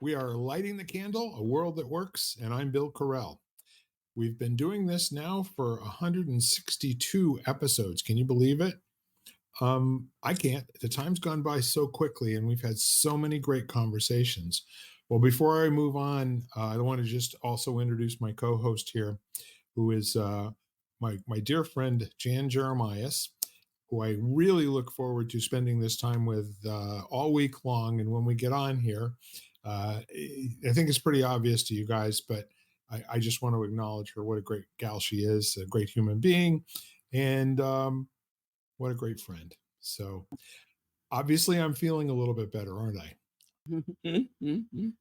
We are lighting the candle, a world that works, and I'm Bill Correll. We've been doing this now for 162 episodes. Can you believe it? I can't. The time's gone by so quickly, and we've had so many great conversations. Well, before I move on, I want to just also introduce my co-host here, who is my dear friend Jan Jeremias, who I really look forward to spending this time with all week long. And when we get on here, I think it's pretty obvious to you guys, but I just want to acknowledge her. What a great gal she is, a great human being, and what a great friend. So obviously, I'm feeling a little bit better, aren't I?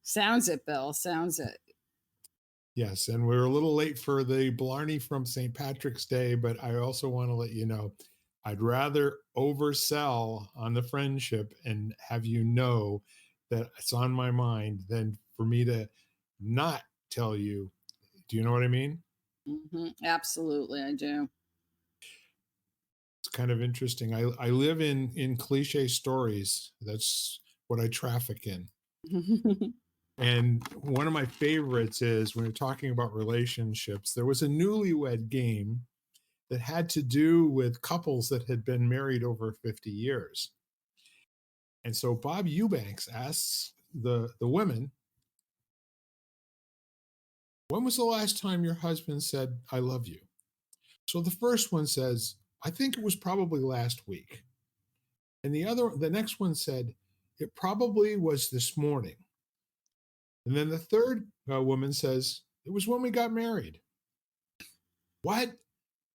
Sounds it, Bill. Sounds it. Yes, and we're a little late for the Blarney from St. Patrick's Day, but I also want to let you know I'd rather oversell on the friendship and have you know that it's on my mind than for me to not tell you. Do you know what I mean? Absolutely, I do. It's kind of interesting. I live in cliche stories. That's what I traffic in. And one of my favorites is when you're talking about relationships, there was a newlywed game that had to do with couples that had been married over 50 years. And so Bob Eubanks asks the women, when was the last time your husband said, I love you? So the first one says, I think it was probably last week. And the next one said, it probably was this morning. And then the third woman says, it was when we got married. What?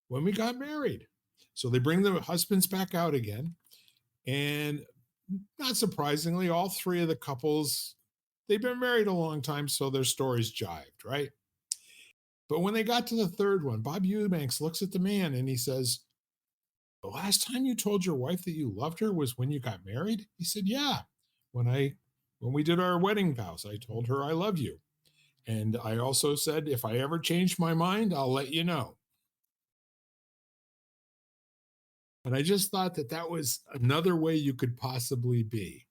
When we got married. So they bring the husbands back out again. And not surprisingly, all three of the couples, they've been married a long time, so their stories jived, right? But when they got to the third one, Bob Eubanks looks at the man and he says, the last time you told your wife that you loved her was when you got married? He said, yeah. When we did our wedding vows, I told her I love you. And I also said, if I ever change my mind, I'll let you know. And I just thought that that was another way you could possibly be.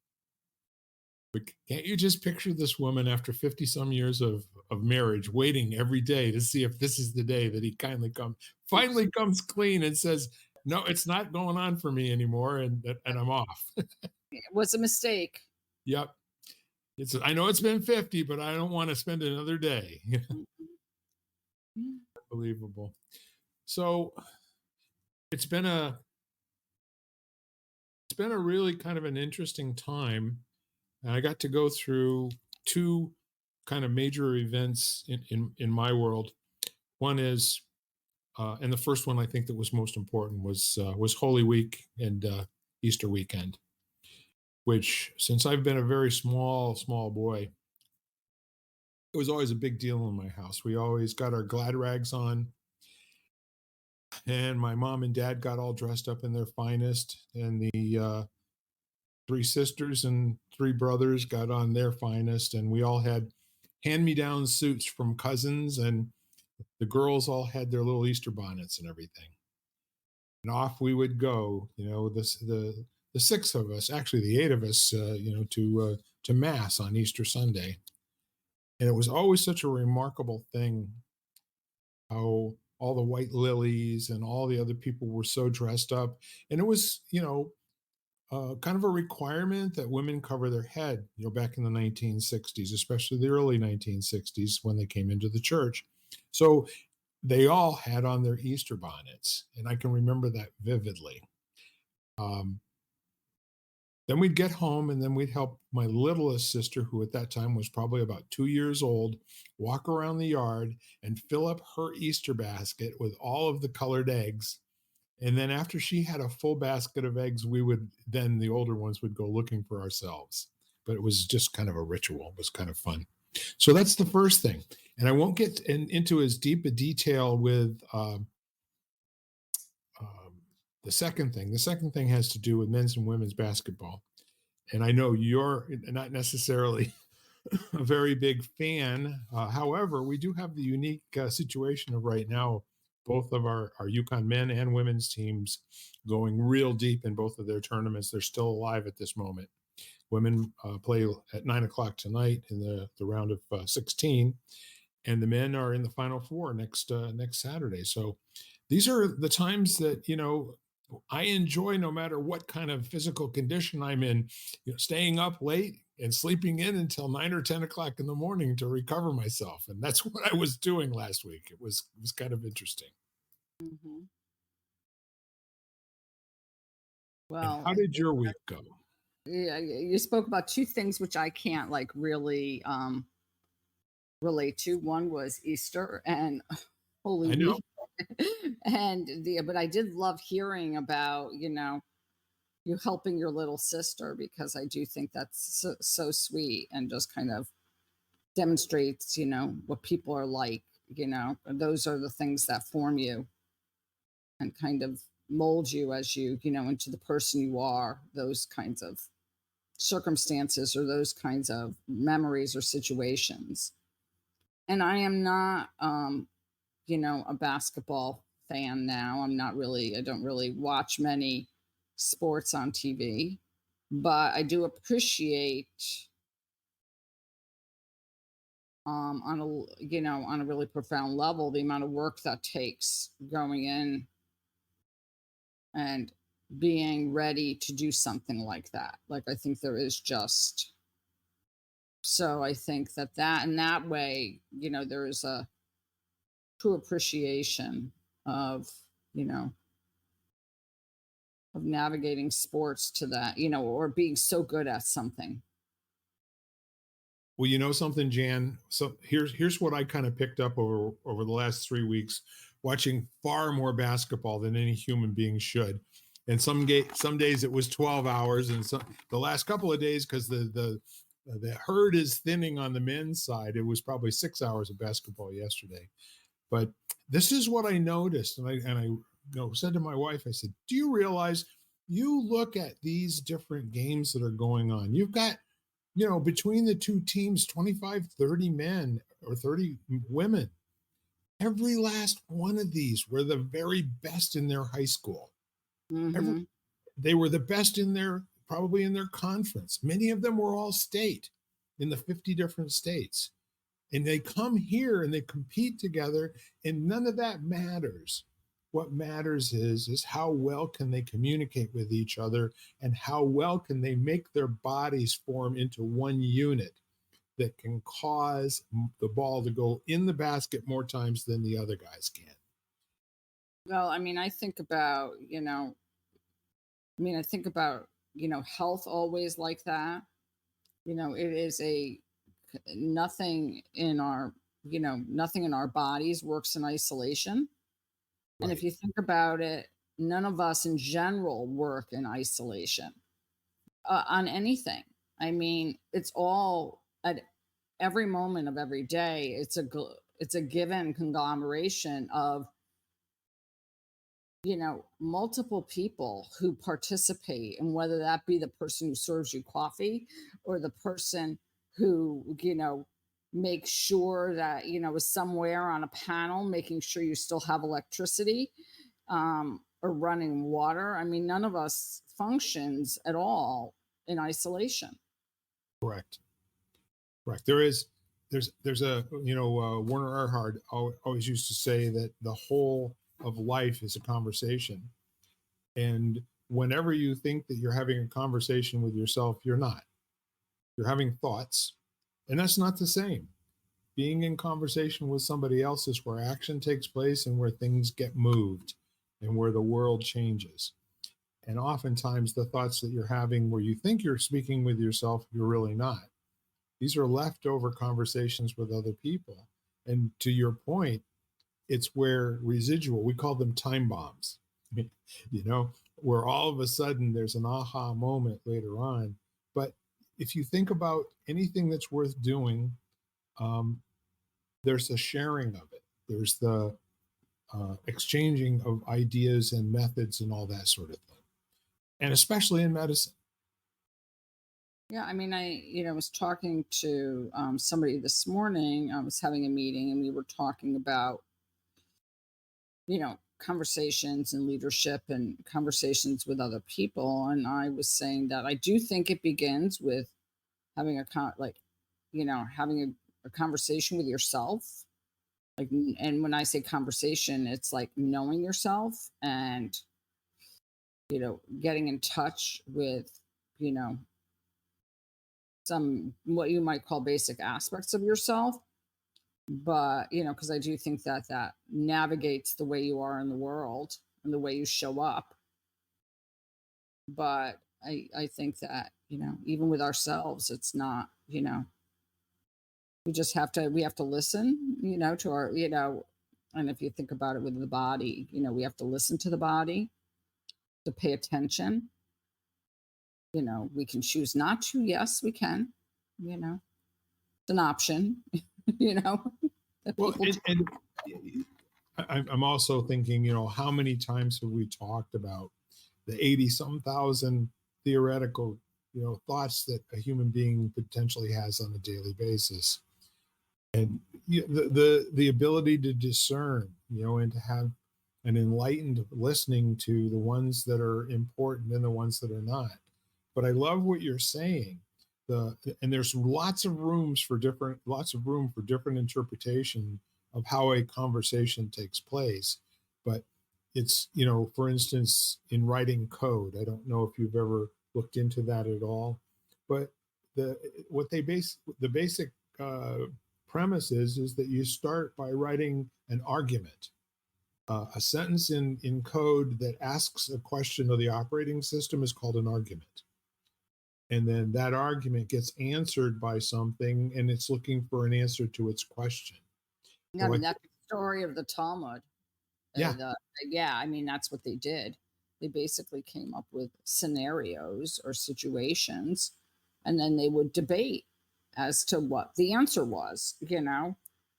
But can't you just picture this woman after 50 some years of marriage waiting every day to see if this is the day that he finally comes clean and says, no, it's not going on for me anymore. And I'm off. It was a mistake. Yep. I know it's been 50, but I don't want to spend another day. Unbelievable. So it's been a really kind of an interesting time. And I got to go through two kind of major events in my world. One is, and the first one I think that was most important was Holy Week and Easter weekend, which since I've been a very small boy, it was always a big deal in my house. We always got our glad rags on, and my mom and dad got all dressed up in their finest, and the three sisters and three brothers got on their finest, and we all had hand-me-down suits from cousins, and the girls all had their little Easter bonnets and everything. And off we would go, the six of us, actually the eight of us, to mass on Easter Sunday. And it was always such a remarkable thing how all the white lilies and all the other people were so dressed up. And it was, kind of a requirement that women cover their head, back in the 1960s, especially the early 1960s when they came into the church. So they all had on their Easter bonnets, and I can remember that vividly. Then we'd get home, and then we'd help my littlest sister, who at that time was probably about 2 years old, walk around the yard and fill up her Easter basket with all of the colored eggs. And then after she had a full basket of eggs, the older ones would go looking for ourselves. But it was just kind of a ritual. It was kind of fun. So that's the first thing. And I won't get into as deep a detail with the second thing. The second thing has to do with men's and women's basketball. And I know you're not necessarily a very big fan. However, we do have the unique situation of right now, both of our UConn men and women's teams going real deep in both of their tournaments. They're still alive at this moment. Women play at 9 o'clock tonight in the round of 16, and the men are in the final four next Saturday. So these are the times that I enjoy, no matter what kind of physical condition I'm in. Staying up late and sleeping in until 9 or 10 o'clock in the morning to recover myself, and that's what I was doing last week. It was kind of interesting. Hmm. And Well, how did your week go? yeah, you spoke about two things which I can't like really relate to. One was Easter and Holy I know. Week, and the but I did love hearing about you helping your little sister, because I do think that's so sweet and just kind of demonstrates what people are like. And those are the things that form you and kind of mold you as into the person you are. Those kinds of circumstances or those kinds of memories or situations. And I am not a basketball fan now. I don't really watch many sports on TV, but I do appreciate on a really profound level the amount of work that takes going in and being ready to do something like that. Like, I think there is just so I think that in that way, there is a true appreciation of you know of navigating sports to that, or being so good at something. Well, you know something, Jan. So here's what I kind of picked up over the last 3 weeks, watching far more basketball than any human being should. And some days it was 12 hours, and the last couple of days, because the herd is thinning on the men's side, it was probably 6 hours of basketball yesterday. But this is what I noticed, and I said to my wife, I said, "Do you realize, you look at these different games that are going on? You've got, between the two teams, 25, 30 men or 30 women. Every last one of these were the very best in their high school. Every, Hmm. they were the best probably in their conference. Many of them were all state in the 50 different states. And they come here and they compete together, and none of that matters. What matters is how well can they communicate with each other, and how well can they make their bodies form into one unit that can cause the ball to go in the basket more times than the other guys can." Well, I mean, I think about health always like that. It is a nothing in our nothing in our bodies works in isolation. And if Right. you think about it, none of us in general work in isolation on anything. I mean, it's all at every moment of every day. It's a given conglomeration of multiple people who participate, and whether that be the person who serves you coffee, or the person who makes sure that is somewhere on a panel making sure you still have electricity, or running water. I mean, none of us functions at all in isolation. Correct. Correct. There's a, Werner Erhard always used to say that the whole of life is a conversation. And whenever you think that you're having a conversation with yourself, you're not. You're having thoughts, and that's not the same. Being in conversation with somebody else is where action takes place, and where things get moved, and where the world changes. And oftentimes, the thoughts that you're having where you think you're speaking with yourself, you're really not. These are leftover conversations with other people. And to your point, it's where residual, we call them time bombs, where all of a sudden there's an aha moment later on. But if you think about anything that's worth doing, um, there's a sharing of it. There's the exchanging of ideas and methods and all that sort of thing. And especially in medicine. Yeah, I mean, I was talking to somebody this morning. I was having a meeting, and we were talking about conversations and leadership and conversations with other people. And I was saying that I do think it begins with having having a conversation with yourself. And when I say conversation, it's like knowing yourself and, getting in touch with, you know, some what you might call basic aspects of yourself. But, because I do think that that navigates the way you are in the world and the way you show up. But I think that, even with ourselves, it's not, we have to listen, to our, and if you think about it with the body, we have to listen to the body, to pay attention. We can choose not to. Yes, we can. It's an option, you know, that Well, people. and I'm also thinking, how many times have we talked about the 80 some thousand theoretical, thoughts that a human being potentially has on a daily basis? And the ability to discern, and to have an enlightened listening to the ones that are important and the ones that are not. But I love what you're saying. And there's lots of room for different interpretation of how a conversation takes place. But it's, for instance, in writing code, I don't know if you've ever looked into that at all, but the basic premise is that you start by writing an argument, a sentence in code that asks a question of the operating system is called an argument. And then that argument gets answered by something, and it's looking for an answer to its question. Yeah, I So mean, that's the story of the Talmud. yeah, Yeah, I mean, that's what they did. They basically came up with scenarios or situations, and then they would debate as to what the answer was.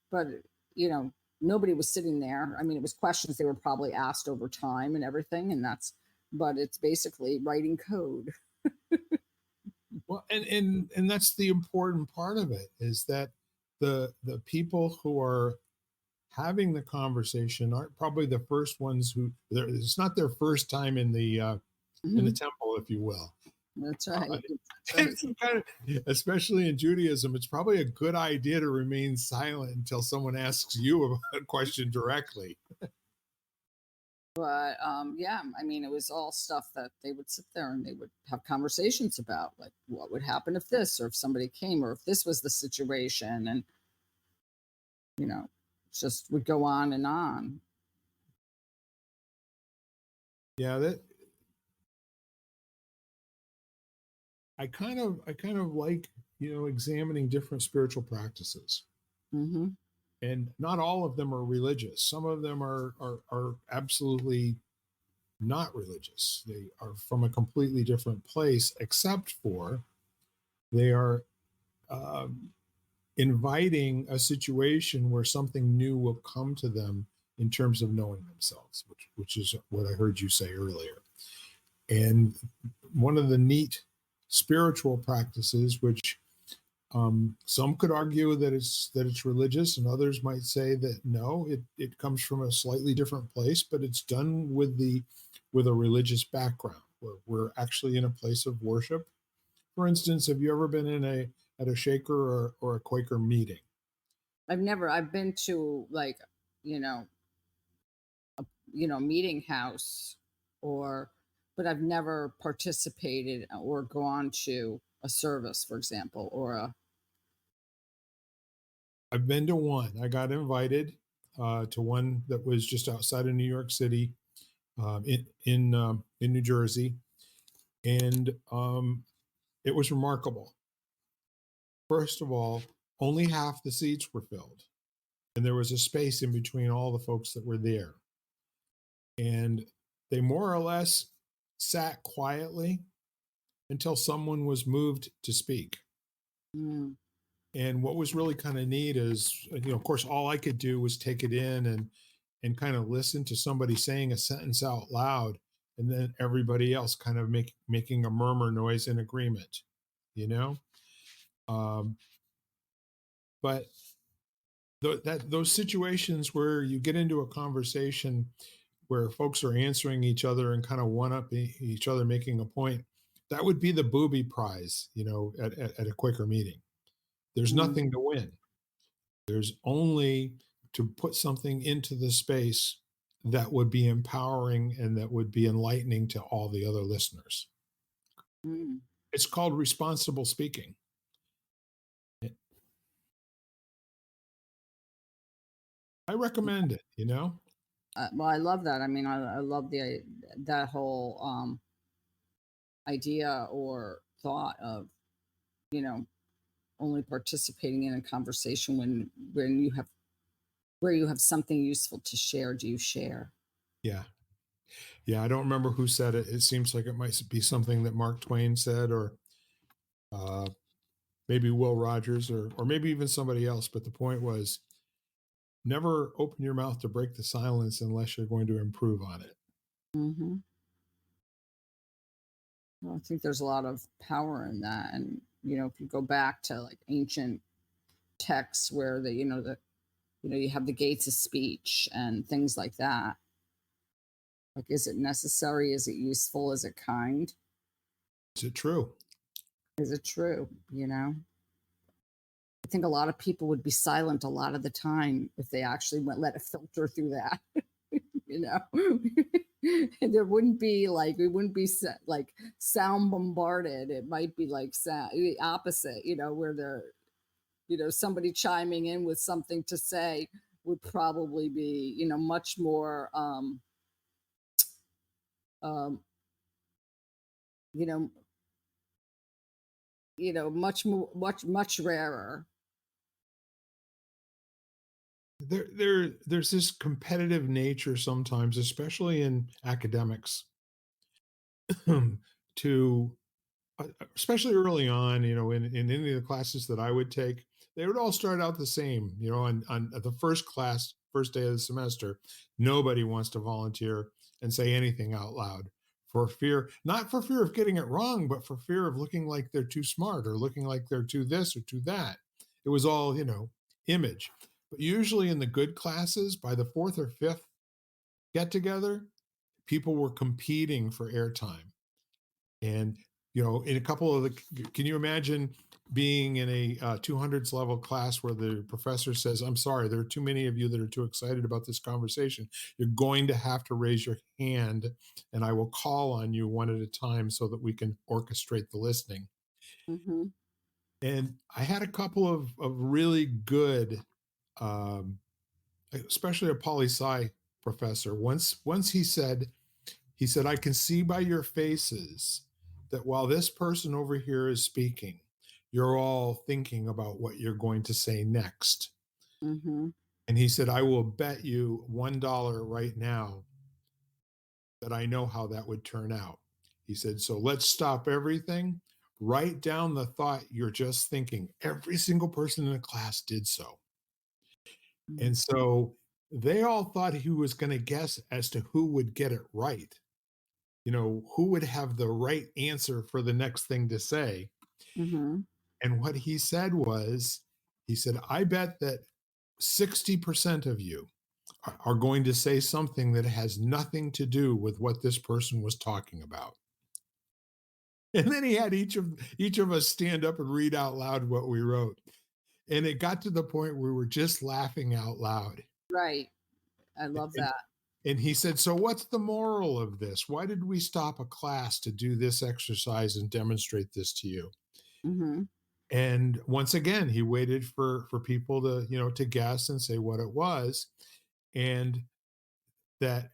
But, you know, nobody was sitting there. I mean, it was questions they were probably asked over time and everything. But it's basically writing code. well, and that's the important part of it, is that the people who are having the conversation aren't probably the first ones it's not their first time in the Mhm. temple, if you will. That's Uh, right. That's right. it's kind of, especially in Judaism, it's probably a good idea to remain silent until someone asks you a question directly. But yeah, I mean, it was all stuff that they would sit there and they would have conversations about, like what would happen if this, or if somebody came, or if this was the situation, and you know, just would go on and on. Yeah, that I kind of like, examining different spiritual practices. Hmm. And not all of them are religious. Some of them are absolutely not religious. They are from a completely different place, except for they are um, inviting a situation where something new will come to them in terms of knowing themselves, which is what I heard you say earlier. And one of the neat spiritual practices, which some could argue that it's religious, and others might say that no, it comes from a slightly different place, but it's done with a religious background. We're actually in a place of worship. For instance, have you ever been at a Shaker or a Quaker meeting? I've been to like, you know, meeting house, or, but I've never participated or gone to a service, for example, or a. I've been to one. I got invited to one that was just outside of New York City, in New Jersey, and it was remarkable. First of all, only half the seats were filled, and there was a space in between all the folks that were there. And they more or less sat quietly until someone was moved to speak. Mm, And what was really kind of neat is, of course, all I could do was take it in and kind of listen to somebody saying a sentence out loud, and then everybody else kind of making a murmur noise in agreement, you know. Um, but those situations where you get into a conversation where folks are answering each other and kind of one up each other, making a point. That would be the booby prize, at a Quaker meeting. There's Mm, nothing to win. There's only to put something into the space that would be empowering and that would be enlightening to all the other listeners. mm. It's called responsible speaking. I recommend it. Well, I love that. I mean, I love that whole idea or thought of, you know, only participating in a conversation when you have where you have something useful to share. Do you share? Yeah. Yeah. I don't remember who said it. It seems like it might be something that Mark Twain said, or uh, maybe Will Rogers, or maybe even somebody else. But the point was, never open your mouth to break the silence unless you're going to improve on it. Hmm. Well, I think there's a lot of power in that, and if you go back to like ancient texts where you have the gates of speech and things like that. Like, is it necessary? Is it useful? Is it kind? Is it true? Is it true? I think a lot of people would be silent a lot of the time if they actually let it filter through that. you know, and there wouldn't be like we wouldn't be like sound bombarded. It might be like the opposite. Where somebody chiming in with something to say would probably be much more um, you know much more much rarer. There's this competitive nature sometimes, especially in academics, to especially early on, in any of the classes that I would take, they would all start out the same. On the first day of the semester, nobody wants to volunteer and say anything out loud for fear, not for fear of getting it wrong, but for fear of looking like they're too smart or looking like they're too this or too that. It was all, image. But usually in the good classes, by the fourth or fifth get together, people were competing for airtime. And in a couple of can you imagine being in a 200s level class where the professor says, I'm sorry, there are too many of you that are too excited about this conversation. You're going to have to raise your hand and I will call on you one at a time so that we can orchestrate the listening. Hmm. And I had a couple of really good, um, especially a poli sci professor. Once he said, I can see by your faces that while this person over here is speaking, you're all thinking about what you're going to say next. Hmm. And he said, I will bet you $1 right now that I know how that would turn out. He said, so let's stop everything. Write down the thought you're just thinking. Every single person in the class did so. And so they all thought he was going to guess as to who would get it right. Who would have the right answer for the next thing to say. Hmm. And what he said was, he said, I bet that 60% of you are going to say something that has nothing to do with what this person was talking about. And then he had each of us stand up and read out loud what we wrote. And it got to the point where we were just laughing out loud. Right. I love And, that. and he said, so what's the moral of this? Why did we stop a class to do this exercise and demonstrate this to you? Hmm. And once again, he waited for people to to guess and say what it was. And that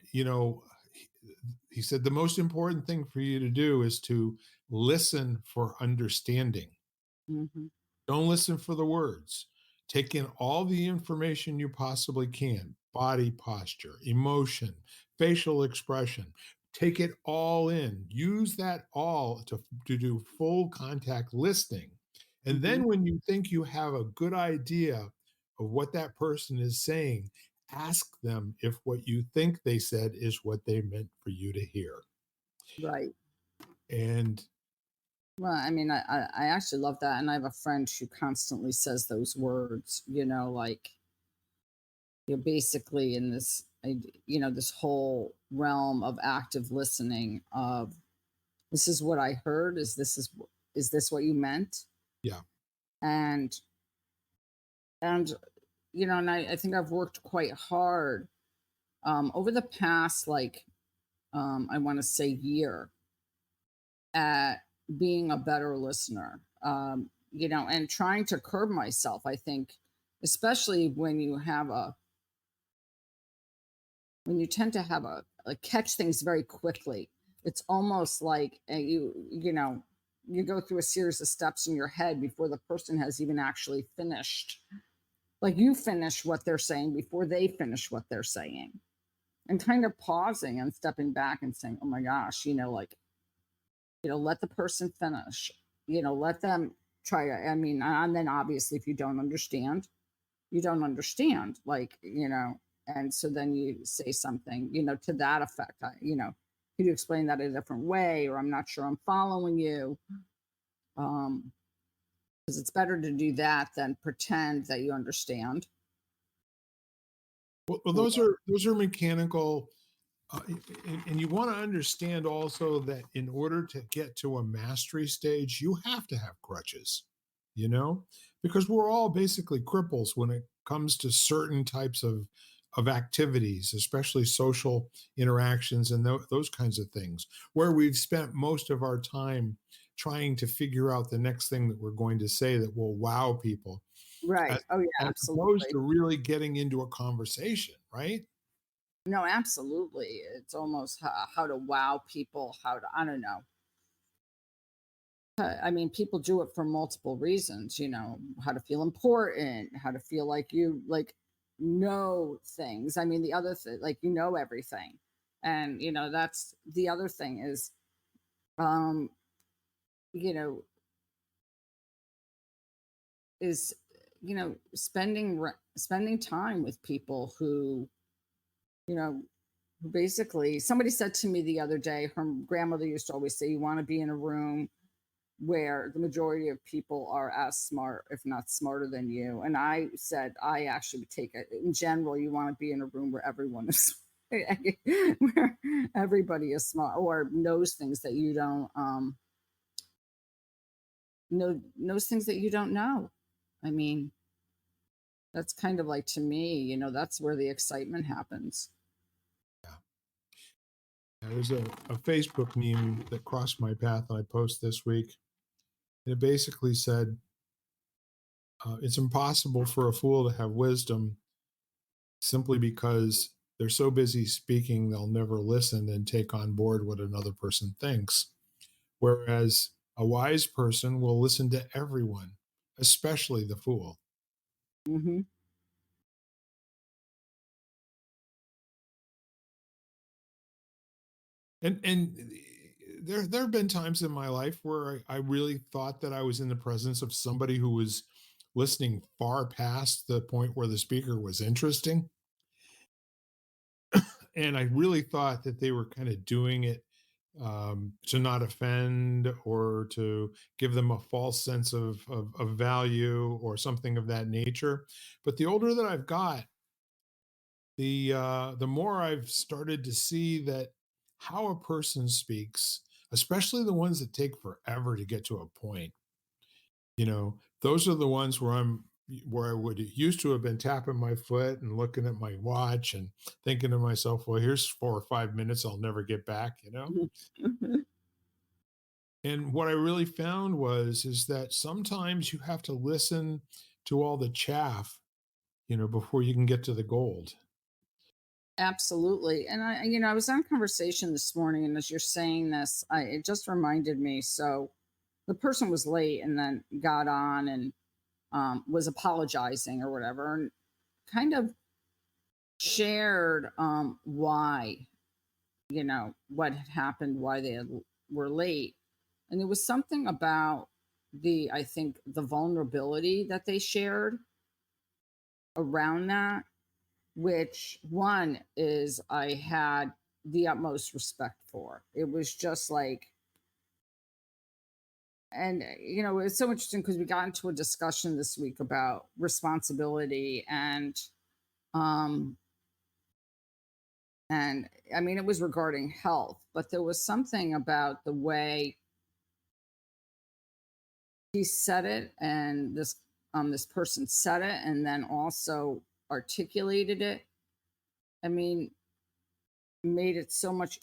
he said the most important thing for you to do is to listen for understanding. Hmm. Don't listen for the words. Take in all the information you possibly can: body posture, emotion, facial expression. Take it all in. Use that all to do full contact listening. And Hmm. then when you think you have a good idea of what that person is saying, ask them if what you think they said is what they meant for you to hear. Right. And Well, I mean, I actually love that, and I have a friend who constantly says those words. Like you're basically in this. this whole realm of active listening of this is what I heard. Is this what you meant? Yeah. And and and I think I've worked quite hard over the past like I want to say year at being a better listener. And trying to curb myself. I think, especially when you tend to have a like catch things very quickly. It's almost like you go through a series of steps in your head before the person has even actually finished. Like you finish what they're saying before they finish what they're saying, and kind of pausing and stepping back and saying, "Oh my gosh," like let the person finish. Let them try to. I mean, and then obviously, if you don't understand, you don't understand. And so then you say something, to that effect. Could you explain that a different way? Or I'm not sure I'm following you. Because it's better to do that than pretend that you understand. Well, Or, those are mechanical, and you want to understand also that in order to get to a mastery stage, you have to have crutches, you know, because we're all basically cripples when it comes to certain types of activities, especially social interactions and those kinds of things, where we've spent most of our time trying to figure out the next thing that we're going to say that will wow people, right. as, Oh, yeah, as opposed absolutely. to really getting into a conversation, right? No, absolutely. It's almost how to wow people, how to, I don't know. I mean, people do it for multiple reasons, how to feel important, how to feel like you know things. I mean, the other thing, like everything. And that's the other thing is um, you know, is spending time with people you know, who basically somebody said to me the other day, her grandmother used to always say, you want to be in a room where the majority of people are as smart, if not smarter than you. And I said, I actually would take it in general. You want to be in a room where everyone is, where everybody is smart or knows things that you don't, knows things that you don't know. I mean, that's kind of like to me, that's where the excitement happens. Yeah. There's a Facebook meme that crossed my path that I post this week. And it basically said, it's impossible for a fool to have wisdom simply because they're so busy speaking, they'll never listen and take on board what another person thinks. Whereas a wise person will listen to everyone, especially the fool. Hmm. And there have been times in my life where I really thought that I was in the presence of somebody who was listening far past the point where the speaker was interesting, and I really thought that they were kind of doing it to not offend or to give them a false sense of value or something of that nature. But the older that I've got, the more I've started to see that how a person speaks, especially the ones that take forever to get to a point, those are the ones where I would used to have been tapping my foot and looking at my watch and thinking to myself, well, here's 4 or 5 minutes I'll never get back. And what I really found is that sometimes you have to listen to all the chaff, before you can get to the gold. Absolutely. And I was on conversation this morning, and as you're saying this, it just reminded me. So the person was late and then got on and was apologizing or whatever, and kind of shared why, what had happened, why were late. And there was something about I think, the vulnerability that they shared around that, which one is I had the utmost respect for. It was just like, and it's so interesting because we got into a discussion this week about responsibility and um And I mean, it was regarding health, but there was something about the way he said it, and this person said it, and then also articulated it. I mean, made it so much,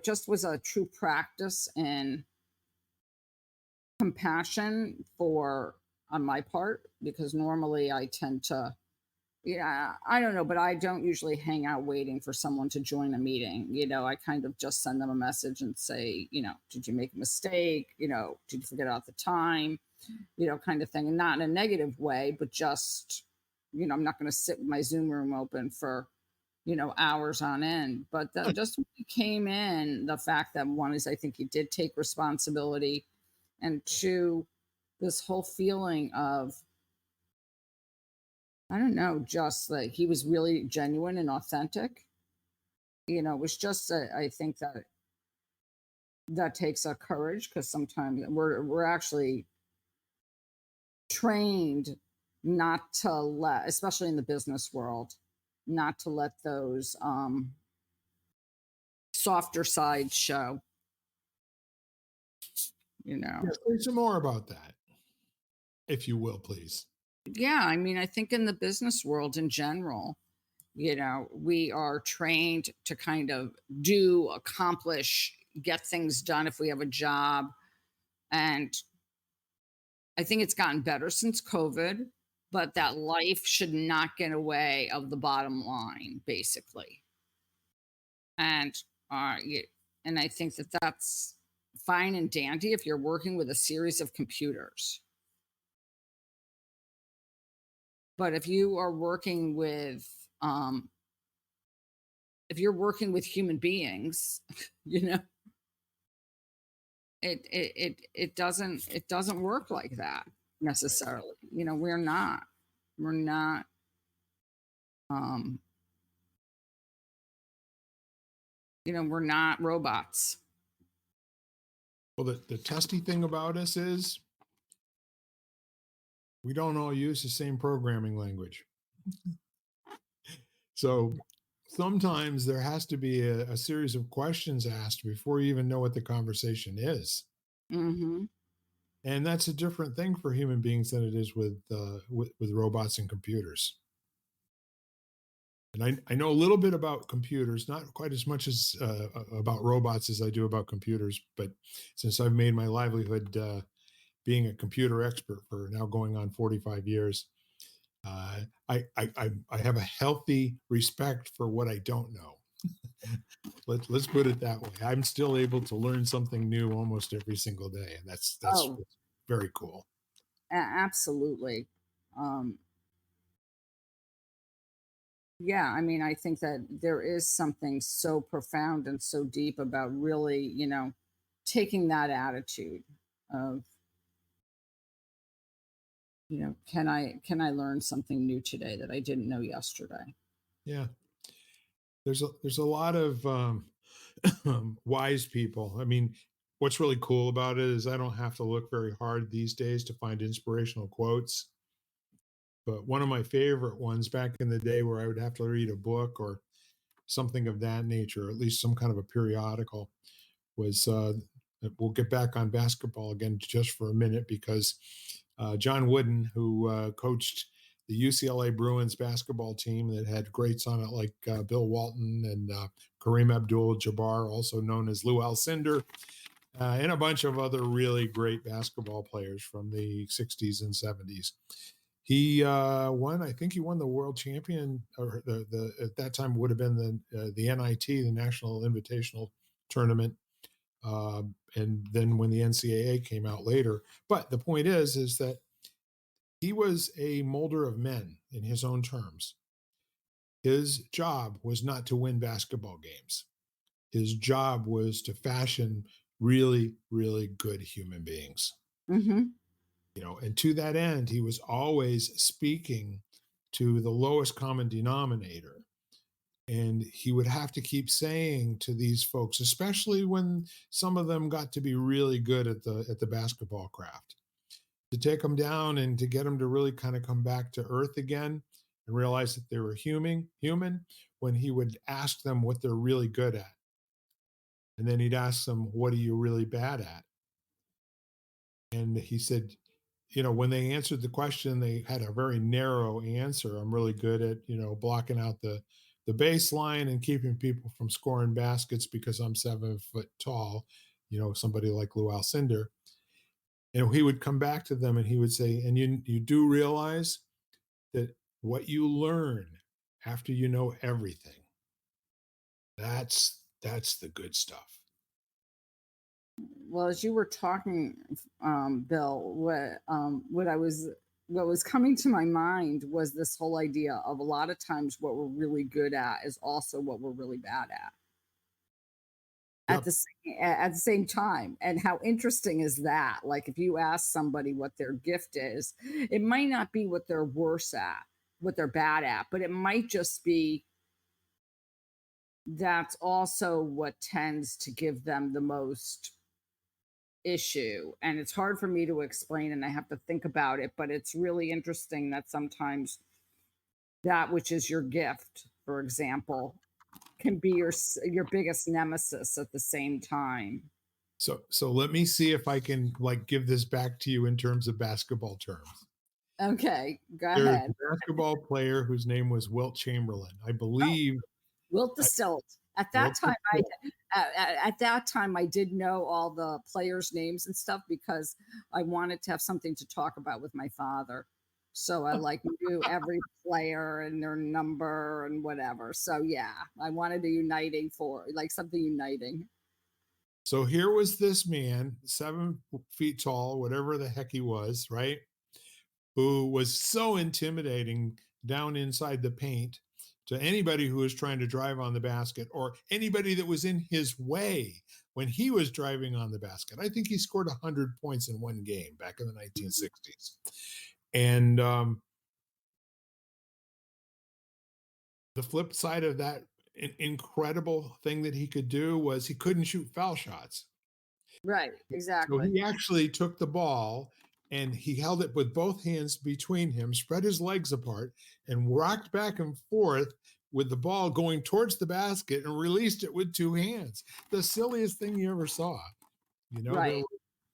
just was a true practice in compassion for on my part, because normally I tend to, yeah, I don't know, but I don't usually hang out waiting for someone to join a meeting. I kind of just send them a message and say, did you make a mistake? Did you forget about the time? Kind of thing. And not in a negative way, but just, I'm not going to sit with my Zoom room open for, hours on end. But just when he came in, the fact that one is, I think he did take responsibility, and two, this whole feeling of, I don't know, just like he was really genuine and authentic. It was just, I think that takes a courage, because sometimes we're actually trained not to let, especially in the business world, not to let those softer sides show, you know. Yeah, say some more about that, if you will, please. Yeah, I mean, I think in the business world in general, we are trained to kind of do, accomplish, get things done if we have a job. And I think it's gotten better since COVID, but that life should not get away of the bottom line, basically. And y- and I think that that's fine and dandy if you're working with a series of computers. But if you're working with human beings, you know, it doesn't work like that necessarily. We're not um we're not robots. Well, the testy thing about us is we don't all use the same programming language. So sometimes there has to be a series of questions asked before you even know what the conversation is. Hmm. And that's a different thing for human beings than it is with robots and computers. And I know a little bit about computers, not quite as much as about robots as I do about computers. But since I've made my livelihood being a computer expert for now going on 45 years, I have a healthy respect for what I don't know. Let's put it that way. I'm still able to learn something new almost every single day, and that's Oh, very cool. absolutely. Um, yeah, I mean, I think that there is something so profound and so deep about really, taking that attitude of, can I learn something new today that I didn't know yesterday? Yeah, there's a lot of wise people. I mean, what's really cool about it is I don't have to look very hard these days to find inspirational quotes. But one of my favorite ones back in the day, where I would have to read a book or something of that nature, or at least some kind of a periodical, was we'll get back on basketball again just for a minute, because John Wooden, who coached the UCLA Bruins basketball team that had greats on it like Bill Walton and Kareem Abdul-Jabbar, also known as Lou Alcindor, and a bunch of other really great basketball players from the 60s and 70s. He won. I think he won the world champion, or the at that time would have been the NIT, the National Invitational Tournament, and then when the NCAA came out later. But the point is that he was a molder of men in his own terms. His job was not to win basketball games. His job was to fashion really, really good human beings. Hmm. And to that end, he was always speaking to the lowest common denominator. And he would have to keep saying to these folks, especially when some of them got to be really good at the basketball craft, to take them down and to get them to really kind of come back to earth again and realize that they were human, when he would ask them what they're really good at. And then he'd ask them, what are you really bad at? And he said, when they answered the question, they had a very narrow answer. I'm really good at, blocking out the baseline and keeping people from scoring baskets because I'm 7 foot tall, somebody like Lou Alcindor. And he would come back to them and he would say, and you do realize that what you learn after you know everything, that's the good stuff. Well, as you were talking, Bill, what was coming to my mind was this whole idea of a lot of times what we're really good at is also what we're really bad at Yep. at the same time. And how interesting is that? Like if you ask somebody what their gift is, it might not be what they're worse at, what they're bad at, but it might just be that's also what tends to give them the most issue. And it's hard for me to explain and I have to think about it, but it's really interesting that sometimes that which is your gift, for example, can be your biggest nemesis at the same time. So let me see if I can like give this back to you in terms of basketball terms. Okay, go There's ahead. a basketball player whose name was Wilt Chamberlain. I Oh, believe Wilt the I, Stilt. At that Wilt the time, Stilt. at that time I did know all the players' names and stuff because I wanted to have something to talk about with my father. So I like knew every player and their number and whatever. So yeah, I wanted a uniting for like something uniting. So here was this man, 7 feet tall, whatever the heck he was, right? Who was so intimidating down inside the paint to anybody who was trying to drive on the basket or anybody that was in his way when he was driving on the basket. I think he scored 100 points in one game back in the 1960s. And the flip side of that incredible thing that he could do was he couldn't shoot foul shots. Right, So exactly. he actually took the ball and he held it with both hands between him, spread his legs apart, and rocked back and forth with the ball going towards the basket and released it with two hands. The silliest thing you ever saw. There Right. were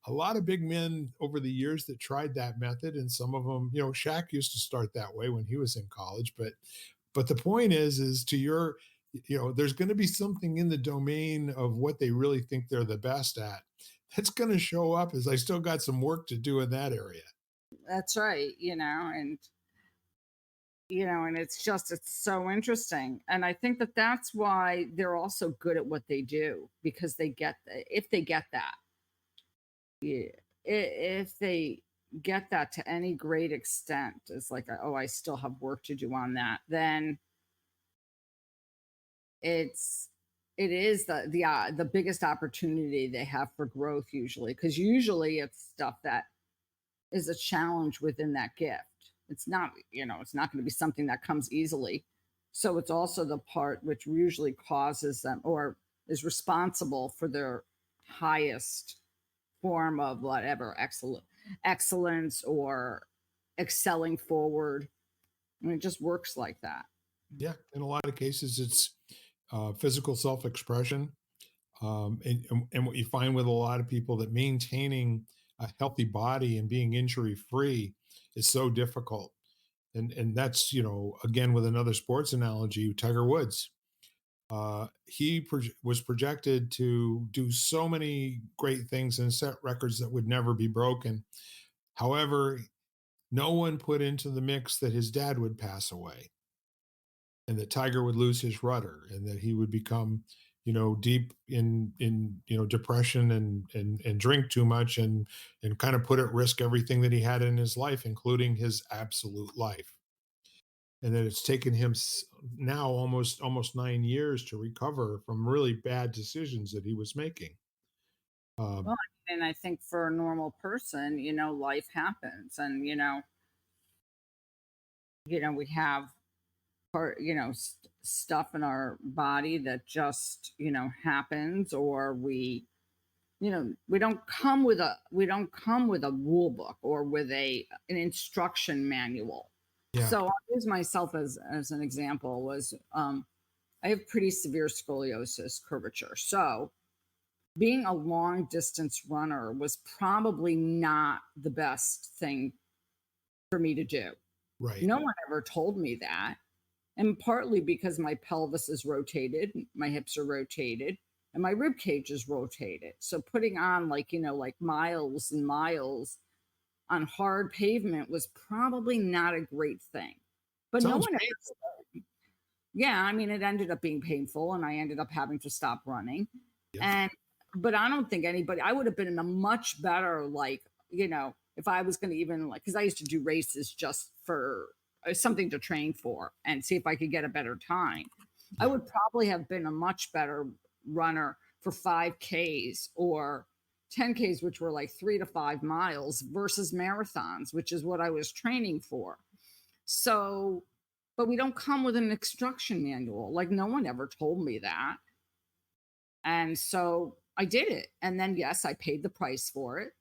a lot of big men over the years that tried that method, and some of them, Shaq used to start that way when he was in college. But the point is to your, there's going to be something in the domain of what they really think they're the best at. That's going to show up as I still got some work to do in that area. That's right, and it's just it's so interesting, and I think that that's why they're also good at what they do because they get if they get that, yeah, if they get that to any great extent, it's like, oh, I still have work to do on that, then it's it is the biggest opportunity they have for growth usually, because usually it's stuff that is a challenge within that gift. It's not going to be something that comes easily. So it's also the part which usually causes them or is responsible for their highest form of whatever excellence or excelling forward. I mean, it just works like that. Yeah, in a lot of cases, it's physical self-expression, and what you find with a lot of people that maintaining a healthy body and being injury-free is so difficult. And that's again with another sports analogy, Tiger Woods. He was projected to do so many great things and set records that would never be broken. However, no one put into the mix that his dad would pass away and that Tiger would lose his rudder and that he would become, deep in depression and drink too much and kind of put at risk everything that he had in his life, including his absolute life. And that it's taken him now almost 9 years to recover from really bad decisions that he was making. Um, Well, and I think for a normal person, life happens, and we have part stuff in our body that just happens, or we don't come with a rule book or with an instruction manual. yeah, So I'll use myself as an example. Was I have pretty severe scoliosis curvature. So being a long distance runner was probably not the best thing for me to do. Right. No one ever told me that. And partly because my pelvis is rotated, my hips are rotated, and my rib cage is rotated. So putting on like, like miles and miles on hard pavement was probably not a great thing. But no Sounds one ever, painful. yeah, I mean, it ended up being painful and I ended up having to stop running. Yeah. And, but I don't think anybody, I would have been in a much better, like, if I was going to even like, because I used to do races just for something to train for and see if I could get a better time. I Yeah. would probably have been a much better runner for 5Ks or 10Ks, which were like 3 to 5 miles versus marathons, which is what I was training for. So, but we don't come with an instruction manual. Like, no one ever told me that. And so I did it. And then, yes, I paid the price for it,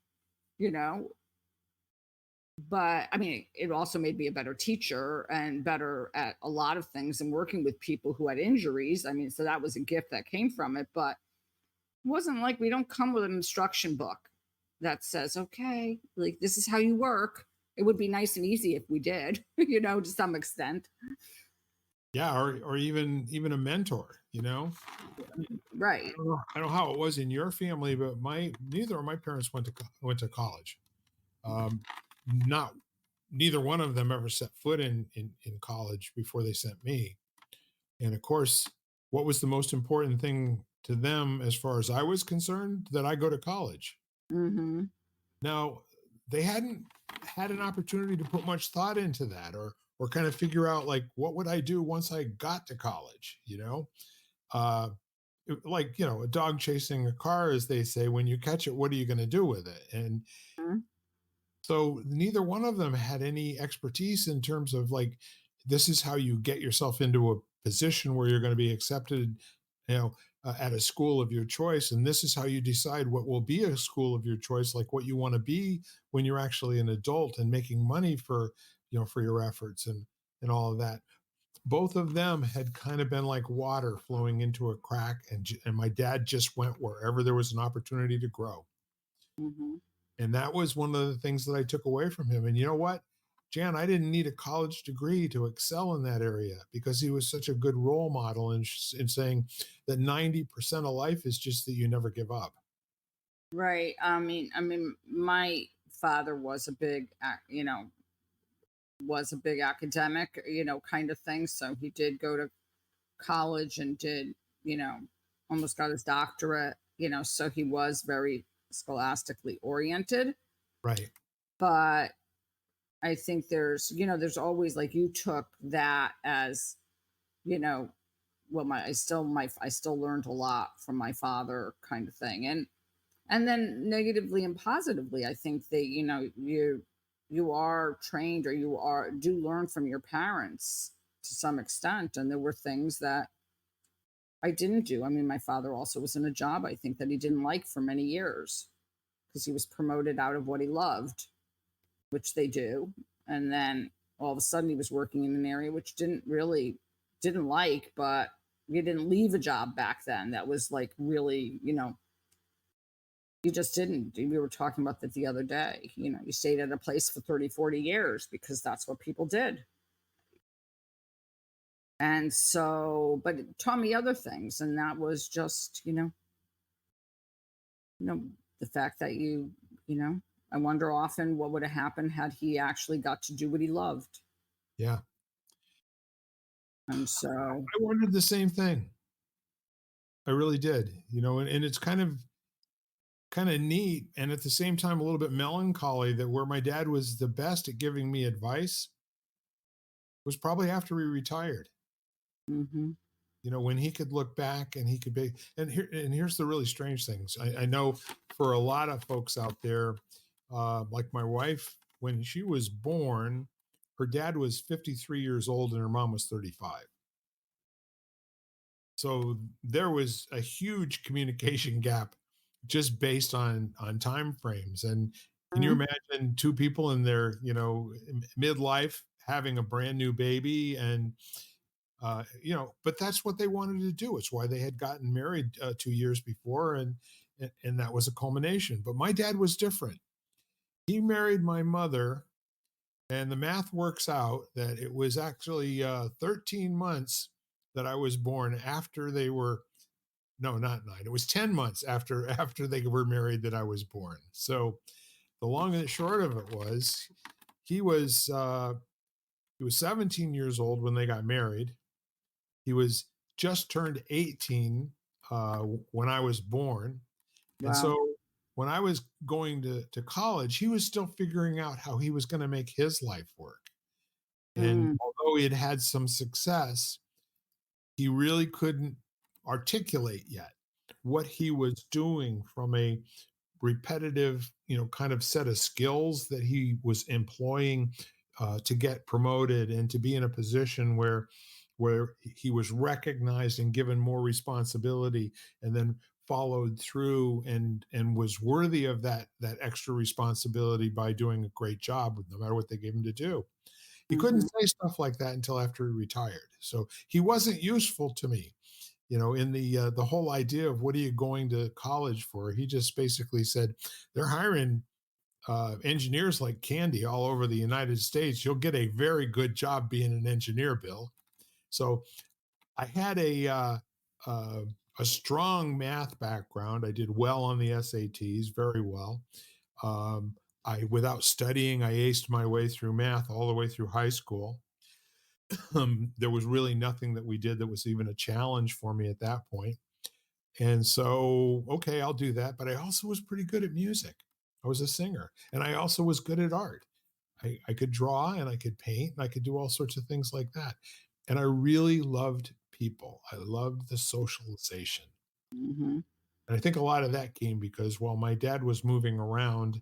you know, but I mean, it also made me a better teacher and better at a lot of things and working with people who had injuries. I mean, so that was a gift that came from it, but it wasn't like we don't come with an instruction book that says, okay, like this is how you work. It would be nice and easy if we did, to some extent. Yeah. Or even a mentor, you know? I Right. don't know. I don't know how it was in your family, but my neither of my parents went to college. Um, not neither one of them ever set foot in college before they sent me. And of course, what was the most important thing to them as far as I was concerned? That I go to college. Mm-hmm. Now, they hadn't had an opportunity to put much thought into that or kind of figure out like what would I do once I got to college, you know? Uh like, a dog chasing a car, as they say, when you catch it, what are you going to do with it? And so neither one of them had any expertise in terms of like, this is how you get yourself into a position where you're going to be accepted, at a school of your choice. And this is how you decide what will be a school of your choice, like what you want to be when you're actually an adult and making money for your efforts and all of that. Both of them had kind of been like water flowing into a crack, and my dad just went wherever there was an opportunity to grow. Mm-hmm. And that was one of the things that I took away from him. And you know what, Jan, I didn't need a college degree to excel in that area because he was such a good role model in saying that 90% of life is just that you never give up. Right. I mean, my father was a big, was a big academic, kind of thing. So he did go to college and did, you know, almost got his doctorate, so he was very scholastically oriented. Right. But I think there's always like you took that as, you know, well, I still learned a lot from my father kind of thing. And then negatively and positively, I think that, you are trained or do learn from your parents to some extent. And there were things that I didn't do. I mean, my father also was in a job I think that he didn't like for many years because he was promoted out of what he loved, which they do. And then all of a sudden he was working in an area which didn't like, but you didn't leave a job back then that was like really, you just didn't. We were talking about that the other day. You stayed at a place for 30, 40 years because that's what people did. And so, but it taught me other things. And that was just, the fact that I wonder often what would have happened had he actually got to do what he loved. Yeah. And so, I wondered the same thing. I really did, and it's kind of neat and at the same time a little bit melancholy that where my dad was the best at giving me advice was probably after he retired. mhm, When he could look back and he could be, and here's the really strange things. I know for a lot of folks out there, like my wife, when she was born, her dad was 53 years old and her mom was 35. So there was a huge communication gap just based on time frames. And can you mhm, imagine two people in their midlife having a brand new baby? And But that's what they wanted to do. It's why they had gotten married 2 years before, and that was a culmination. But my dad was different. He married my mother, and the math works out that it was actually 13 months that I was born after they were, no, not nine. It was 10 months after they were married that I was born. So the long and the short of it was he was uh, he was 17 years old when they got married. He was just turned 18 when I was born. And Wow. so when I was going to college, he was still figuring out how he was going to make his life work. And Mm, although he had had some success, he really couldn't articulate yet what he was doing from a repetitive, kind of set of skills that he was employing to get promoted and to be in a position where he was recognized and given more responsibility, and then followed through and was worthy of that extra responsibility by doing a great job no matter what they gave him to do. He couldn't mhm, say stuff like that until after he retired. So he wasn't useful to me, in the whole idea of what are you going to college for. He just basically said they're hiring engineers like candy all over the United States. You'll get a very good job being an engineer, Bill. So I had uh, a strong math background. I did well on the SATs, very well. I Without studying, I aced my way through math all the way through high school. There was really nothing that we did that was even a challenge for me at that point. And so, okay, I'll do that. But I also was pretty good at music. I was a singer, and I also was good at art. I could draw and I could paint and I could do all sorts of things like that. And I really loved people. I loved the socialization. mhm. And I think a lot of that came because while my dad was moving around,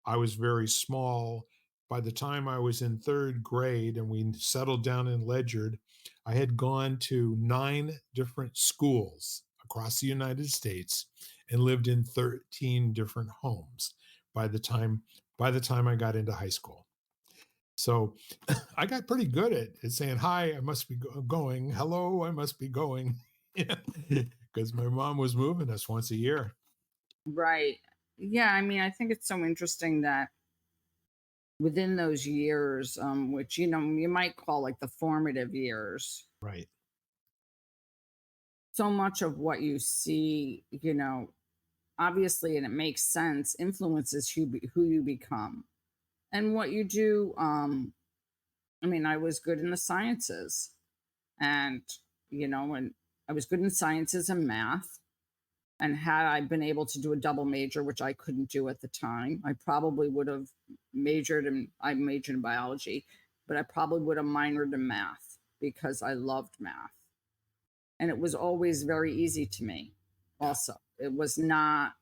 I was very small. By the time I was in third grade and we settled down in Ledyard, I had gone to 9 different schools across the United States and lived in 13 different homes by the time by the time I got into high school. So I got pretty good at saying, "Hi, I must be going. Hello, I must be going." Because my mom was moving us once a year. Right. Yeah, I mean, I think it's so interesting that within those years, which you might call like the formative years, Right. so much of what you see, obviously, and it makes sense, influences who you become and what you do. I mean, I was good in the sciences, and and I was good in sciences and math. And had I been able to do a double major, which I couldn't do at the time, I probably would have I majored in biology, but I probably would have minored in math because I loved math. And it was always very easy to me, Yeah. also. It was not,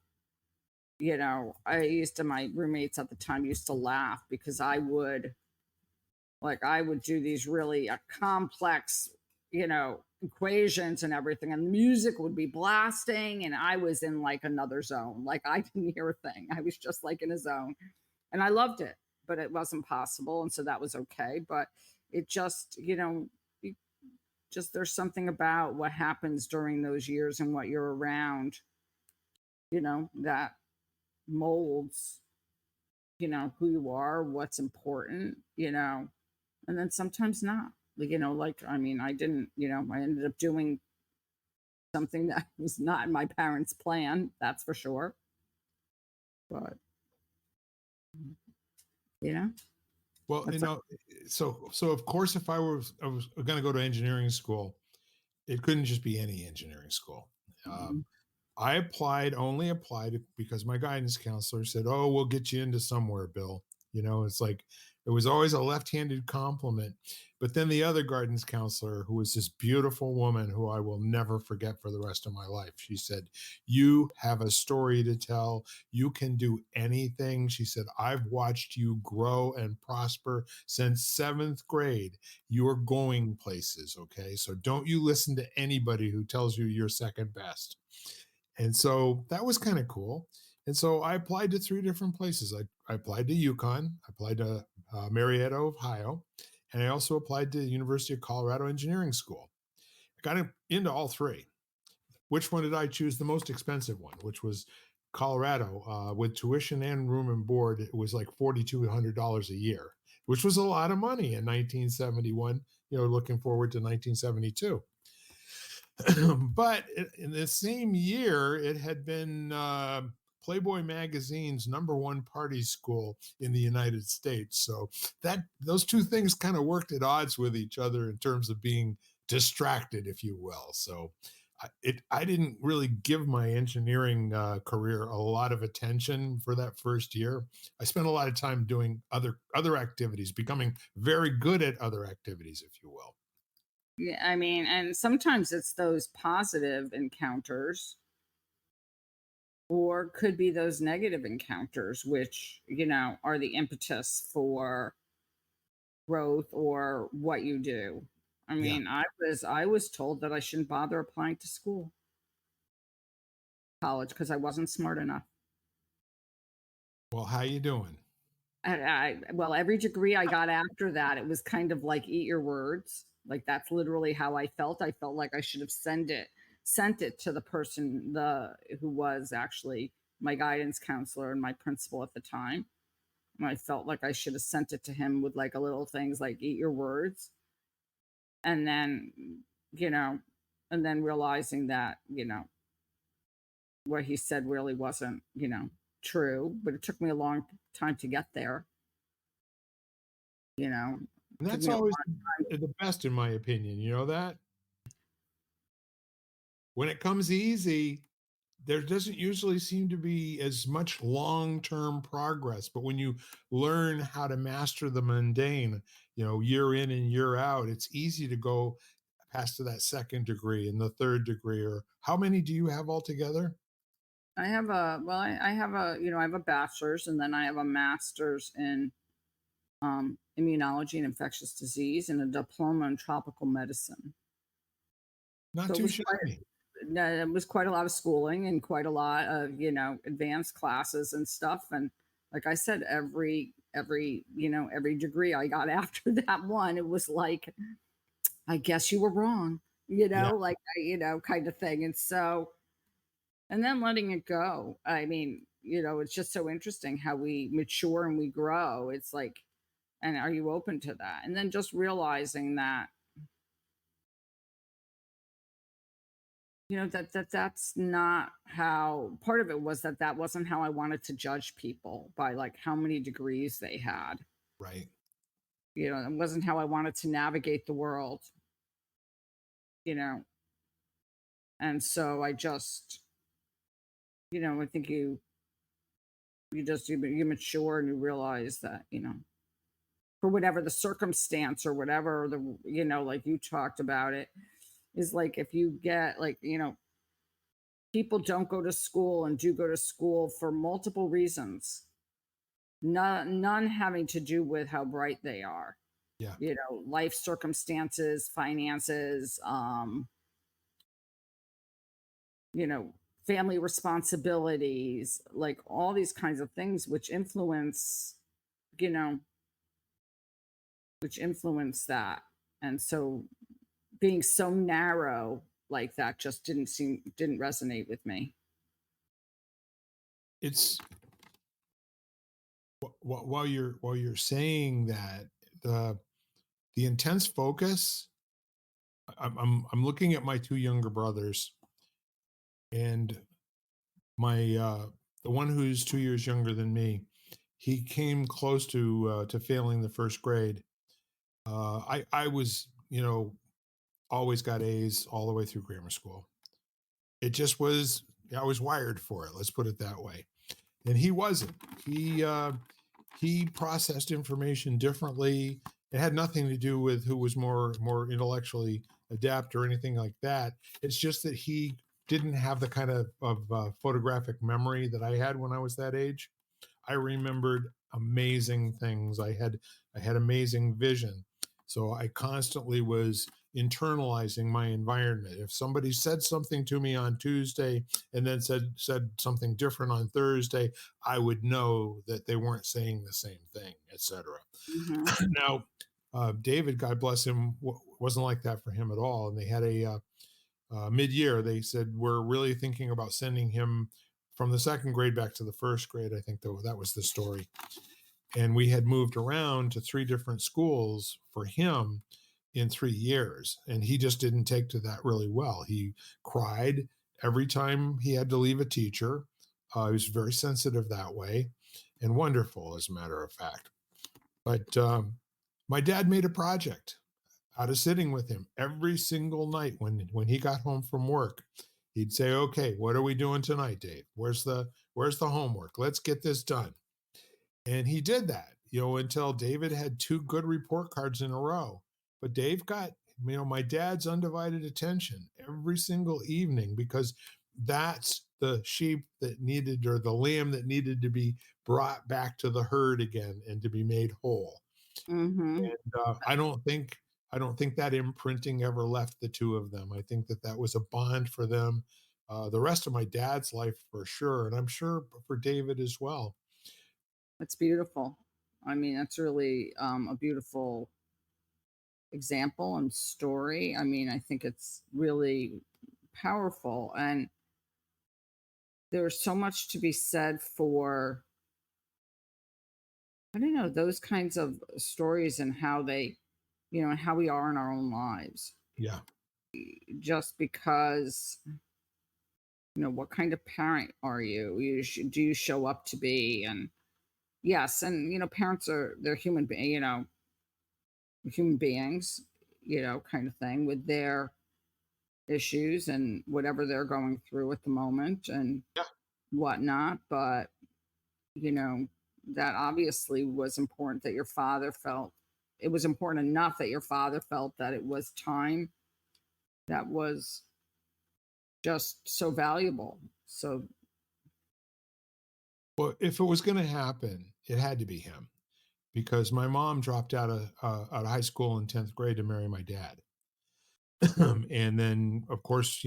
my roommates at the time used to laugh because I would do these really complex, equations and everything, and the music would be blasting, and I was in like another zone. Like I didn't hear a thing. I was just like in a zone, and I loved it, but it wasn't possible, and so that was okay. But it just, you just there's something about what happens during those years and what you're around, that molds, who you are, what's important, and then sometimes not. Like, like I mean, I didn't, I ended up doing something that was not in my parents' plan, that's for sure. But you know, Well, that's so of course, if I was going to go to engineering school, it couldn't just be any engineering school. mhm. Um, I only applied because my guidance counselor said, "Oh, we'll get you into somewhere, Bill." It's like it was always a left-handed compliment. But then the other guidance counselor, who was this beautiful woman who I will never forget for the rest of my life, she said, "You have a story to tell. You can do anything." She said, "I've watched you grow and prosper since seventh grade. You're going places, okay? So don't you listen to anybody who tells you you're second best." And so that was kind of cool. And so I applied to 3 different places. I applied to UConn, I applied to Marietta, Ohio, and I also applied to the University of Colorado Engineering School. I got into all three. Which one did I choose? The most expensive one, which was Colorado, with tuition and room and board. It was like $4,200 a year, which was a lot of money in 1971. Looking forward to 1972. But in the same year, it had been Playboy magazine's #1 party school in the United States. So that those two things kind of worked at odds with each other in terms of being distracted, if you will. So I didn't really give my engineering career a lot of attention for that first year. I spent a lot of time doing other activities, becoming very good at other activities, if you will. Yeah, I mean, and sometimes it's those positive encounters or could be those negative encounters which, are the impetus for growth or what you do. I Yeah. mean, I was told that I shouldn't bother applying to college because I wasn't smart enough. Well, how you doing? Well, every degree I got after that, it was kind of like eat your words. Like that's literally how I felt. I felt like I should have sent it to the person the who was actually my guidance counselor and my principal at the time. And I felt like I should have sent it to him with like a little things like eat your words. And then, you know, and then realizing that, what he said really wasn't, true. But it took me a long time to get there. You know, And took that's me a always long time. the best, in my opinion. You know that when it comes easy, there doesn't usually seem to be as much long-term progress. But when you learn how to master the mundane, year in and year out, it's easy to go past to that second degree and the third degree. Or how many do you have altogether? I have I have a bachelor's and then I have a master's in immunology and infectious disease and a diploma in tropical medicine. Not So too shabby. it was quite a lot of schooling and quite a lot of advanced classes and stuff. And like I said, every degree I got after that one, it was like, I guess you were wrong, Yeah. like kind of thing. And so and then letting it go. I mean, it's just so interesting how we mature and we grow. It's like, and are you open to that? And then just realizing that, that's not how part of it was that wasn't how I wanted to judge people by like how many degrees they had. Right. It wasn't how I wanted to navigate the world, you know. And so I just, I think you mature and you realize that, for whatever the circumstance or whatever like you talked about it is like if you get like people don't go to school and do go to school for multiple reasons, none having to do with how bright they are, Yeah. life circumstances, finances, you know family responsibilities, like all these kinds of things you know which influence that. And so being so narrow like that just didn't resonate with me. It's while you're saying that, the intense focus. I'm looking at my two younger brothers, and my the one who's 2 years younger than me. He came close to failing the first grade. I was, always got A's all the way through grammar school. It just was, I was wired for it. Let's put it that way. And he wasn't. He processed information differently. It had nothing to do with who was more intellectually adept or anything like that. It's just that he didn't have the kind of photographic memory that I had when I was that age. I remembered amazing things. I had amazing vision. So I constantly was internalizing my environment. If somebody said something to me on Tuesday and then said something different on Thursday, I would know that they weren't saying the same thing, etc. Hmm. Now, David, God bless him, wasn't like that for him at all. And they had mid-year, they said, we're really thinking about sending him from the second grade back to the first grade. I think that was the story. And we had moved around to three different schools for him in 3 years. And he just didn't take to that really well. He cried every time he had to leave a teacher. He was very sensitive that way and wonderful, as a matter of fact. But my dad made a project out of sitting with him every single night when he got home from work. He'd say, "Okay, what are we doing tonight, Dave? Where's the homework? Let's get this done." And he did that, until David had two good report cards in a row. But Dave got, my dad's undivided attention every single evening, because that's the sheep that needed, or the lamb that needed to be brought back to the herd again and to be made whole. Mm-hmm. And I don't think that imprinting ever left the two of them. I think that was a bond for them, the rest of my dad's life for sure, and I'm sure for David as well. It's beautiful. I mean, that's really a beautiful example and story. I mean, I think it's really powerful. And there's so much to be said for, I don't know, those kinds of stories and how they, and how we are in our own lives. Yeah. Just because, what kind of parent are you? Do you show up to be? And yes, and, parents they're human beings, kind of thing, with their issues and whatever they're going through at the moment and Yeah. whatnot. But, you know, that obviously was important that your father felt it was important enough that your father felt that it was time that was just so valuable. So, Well, if it was gonna happen, it had to be him, because my mom dropped out of high school in 10th grade to marry my dad. And then, of course,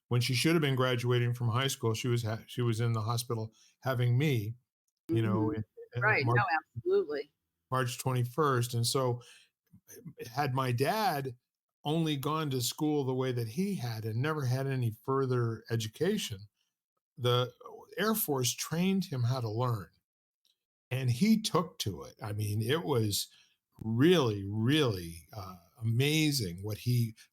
when she should have been graduating from high school, she was in the hospital having me, you know, mhm. in, Right. No, March absolutely. 21st. And so, had my dad only gone to school the way that he had and never had any further education, the Air Force trained him how to learn, and he took to it. I mean, it was really, really amazing what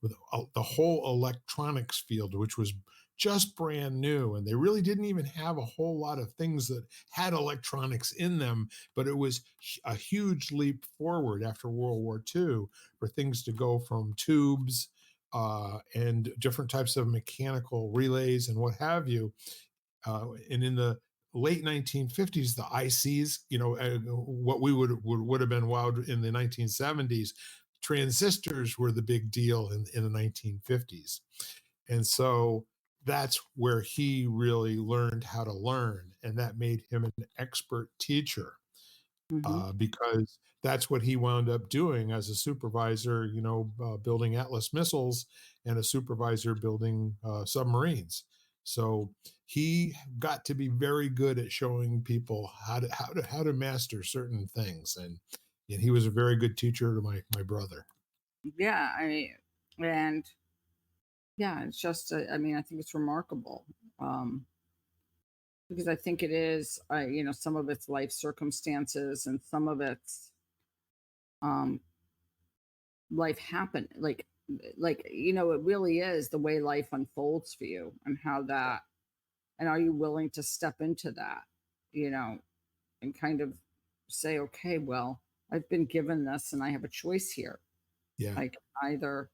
with the whole electronics field, which was just brand new, and they really didn't even have a whole lot of things that had electronics in them. But it was a huge leap forward after World War II for things to go from tubes and different types of mechanical relays and what have you, and in the late 1950s, the ICs, what we would have been wowed in the 1970s, transistors were the big deal in the 1950s. And so that's where he really learned how to learn. And that made him an expert teacher, Hmm. because that's what he wound up doing as a supervisor, building Atlas missiles, and a supervisor building submarines. So he got to be very good at showing people how to master certain things, and he was a very good teacher to my brother. Yeah. And yeah, it's just, I mean, I think it's remarkable. Um, because I think it is, some of it's life circumstances and some of it's um, life happen it really is the way life unfolds for you and how that, and are you willing to step into that, you know, and kind of say, okay, well, I've been given this and I have a choice here. Yeah, I can either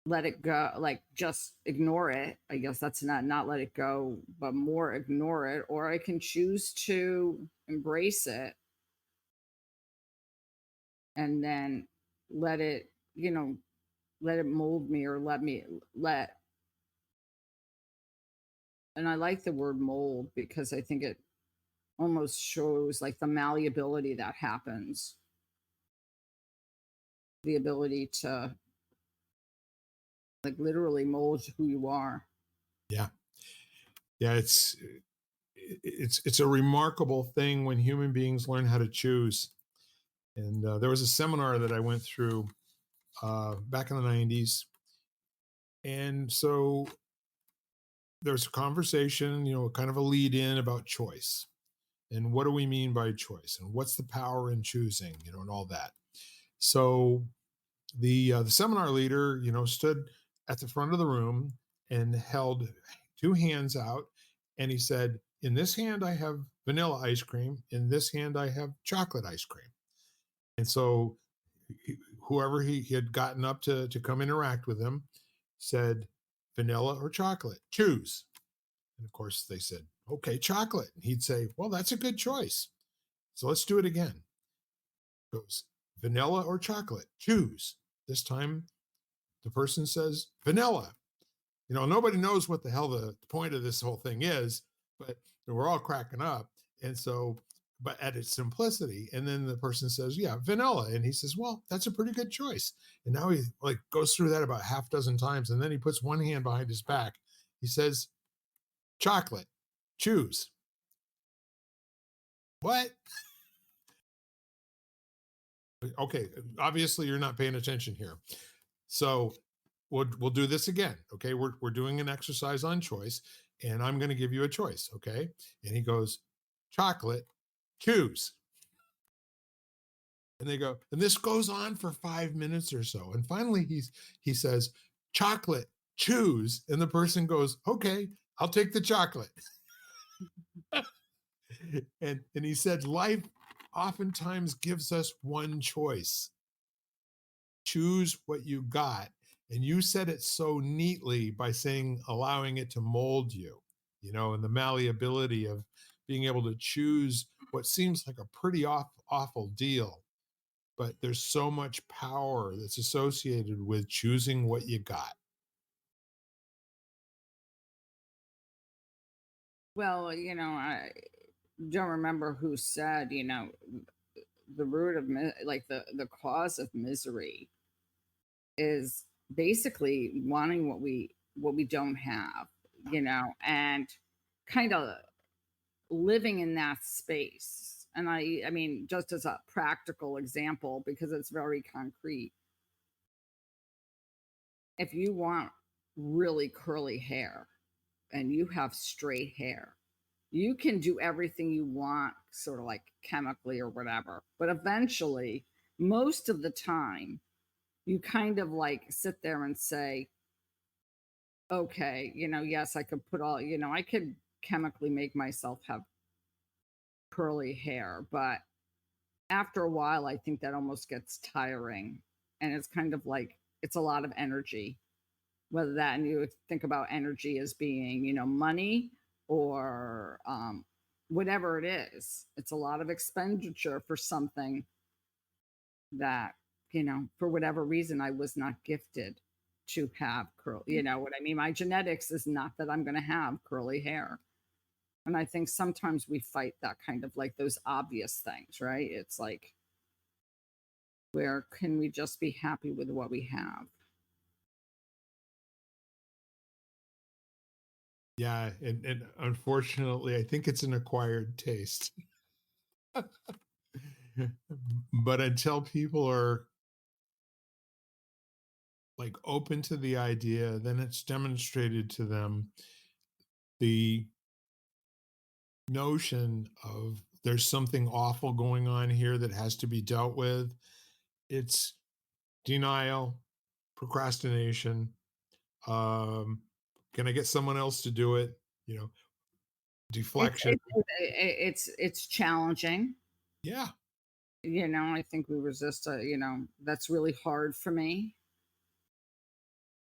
let it go, like just ignore it. I guess that's not let it go, but more ignore it, or I can choose to embrace it and then let it, let it mold me, or let, and I like the word mold because I think it almost shows like the malleability that happens, the ability to like literally mold who you are. yeah, yeah. it's a remarkable thing when human beings learn how to choose. And there was a seminar that I went through back in the 90s. And so there's a conversation, kind of a lead in about choice. And what do we mean by choice? And what's the power in choosing, and all that. So the seminar leader, stood at the front of the room and held two hands out, and he said, "In this hand I have vanilla ice cream. In this hand I have chocolate ice cream." And so whoever he had gotten up to come interact with him said, "Vanilla or chocolate? Choose." And of course they said, "Okay, chocolate." And he'd say, "Well, that's a good choice. So let's do it again." It goes, "Vanilla or chocolate? Choose." This time the person says, "Vanilla." Nobody knows what the hell the point of this whole thing is, but we're all cracking up. And so, but at its simplicity, and then the person says, "Yeah, vanilla." And he says, "Well, that's a pretty good choice." And now he like goes through that about half dozen times. And then he puts one hand behind his back. He says, "Chocolate, choose." What? Okay. Obviously you're not paying attention here. So we'll do this again. Okay. We're doing an exercise on choice, and I'm going to give you a choice. Okay. And he goes, "Chocolate, choose." And they go, and this goes on for 5 minutes or so. And finally he says, "Chocolate, choose." And the person goes, "Okay, I'll take the chocolate." And he said, life oftentimes gives us one choice. Choose what you got. And you said it so neatly by saying allowing it to mold you, and the malleability of being able to choose what seems like a pretty awful deal. But there's so much power that's associated with choosing what you got. Well, I don't remember who said, the root of like the cause of misery is basically wanting what we don't have, and kind of living in that space. And I mean, just as a practical example, because it's very concrete, if you want really curly hair and you have straight hair, you can do everything you want, sort of like chemically or whatever. But eventually, most of the time, you kind of like sit there and say, okay, yes, I could put all, I could chemically make myself have curly hair. But after a while, I think that almost gets tiring. And it's kind of like, it's a lot of energy, whether that, and you think about energy as being, money or whatever it is. It's a lot of expenditure for something that, for whatever reason, I was not gifted to have curly. You know what I mean? My genetics is not that I'm going to have curly hair. And I think sometimes we fight that kind of like those obvious things, right? It's like, where can we just be happy with what we have? Yeah, and unfortunately, I think it's an acquired taste. But until people are like open to the idea, then it's demonstrated to them the notion of there's something awful going on here that has to be dealt with. It's denial, procrastination. Um, can I get someone else to do it? You know, It's deflection. it's it's challenging. Yeah, I think we resist. That's really hard for me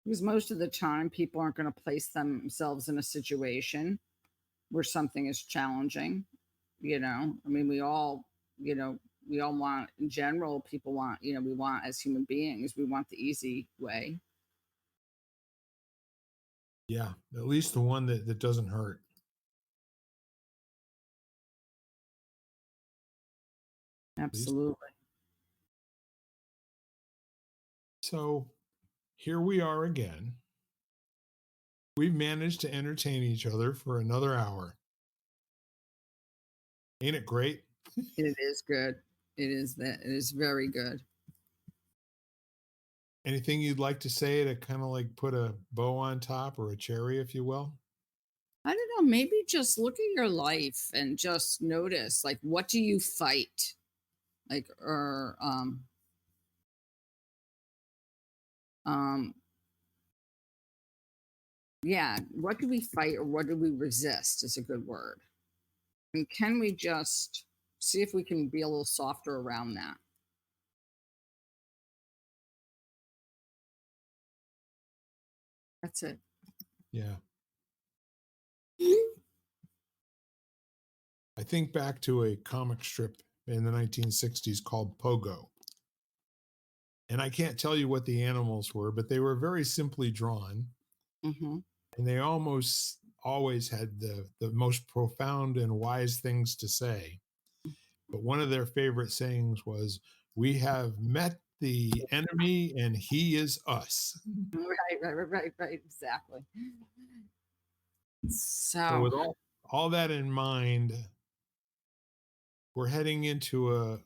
because most of the time people aren't going to place themselves in a situation where something is challenging. I mean, you know, we all want, in general, people want, we want as human beings, we want the easy way. yeah. At least the one that doesn't hurt. At least. Absolutely. So here we are again. We've managed to entertain each other for another hour. Ain't it great? It is good. It is very good. Anything you'd like to say to kind of like put a bow on top, or a cherry, if you will? I don't know, maybe just look at your life and just notice, like, what do you fight? Like, or um yeah, what do we fight or what do we resist is a good word. And can we just see if we can be a little softer around that? That's it. Yeah. I think back to a comic strip in the 1960s called Pogo. And I can't tell you what the animals were, but they were very simply drawn. Mm-hmm. And they almost always had the most profound and wise things to say. But one of their favorite sayings was, "We have met the enemy and he is us." Right, exactly. So So, with all that in mind, we're heading into a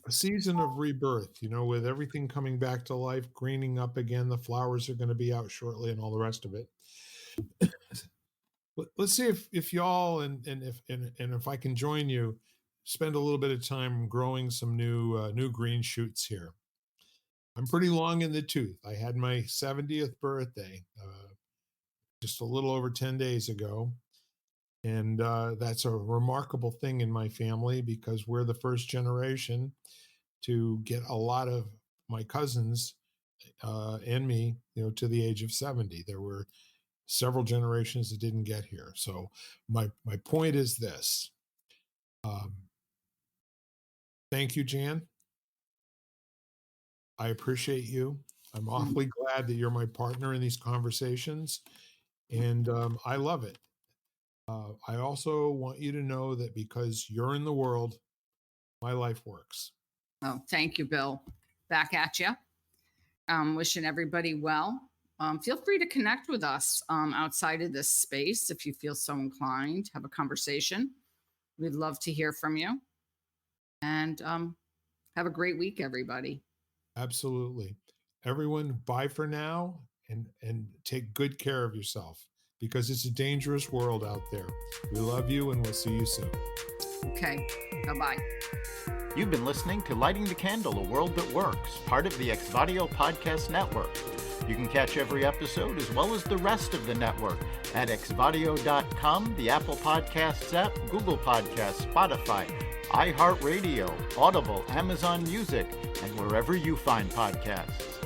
season of rebirth, with everything coming back to life, greening up again. The flowers are going to be out shortly and all the rest of it. Let's see if y'all and if I can join you, spend a little bit of time growing some new green shoots here. I'm pretty long in the tooth. I had my 70th birthday just a little over 10 days ago. And that's a remarkable thing in my family because we're the first generation to get a lot of my cousins and me, to the age of 70. There were several generations that didn't get here. So my point is this. Um, Thank you, Jan. I appreciate you. I'm awfully glad that you're my partner in these conversations, and I love it. I also want you to know that because you're in the world, my life works. oh, thank you, Bill. Back at you. Wishing everybody well. Feel free to connect with us outside of this space if you feel so inclined. Have a conversation. We'd love to hear from you. And have a great week, everybody. Absolutely. Everyone, bye for now, and take good care of yourself because it's a dangerous world out there. We love you, and we'll see you soon. Okay. Bye-bye. You've been listening to Lighting the Candle, A World That Works, part of the Exvadio Podcast Network. You can catch every episode as well as the rest of the network at exvadio.com, the Apple Podcasts app, Google Podcasts, Spotify, iHeartRadio, Audible, Amazon Music, and wherever you find podcasts.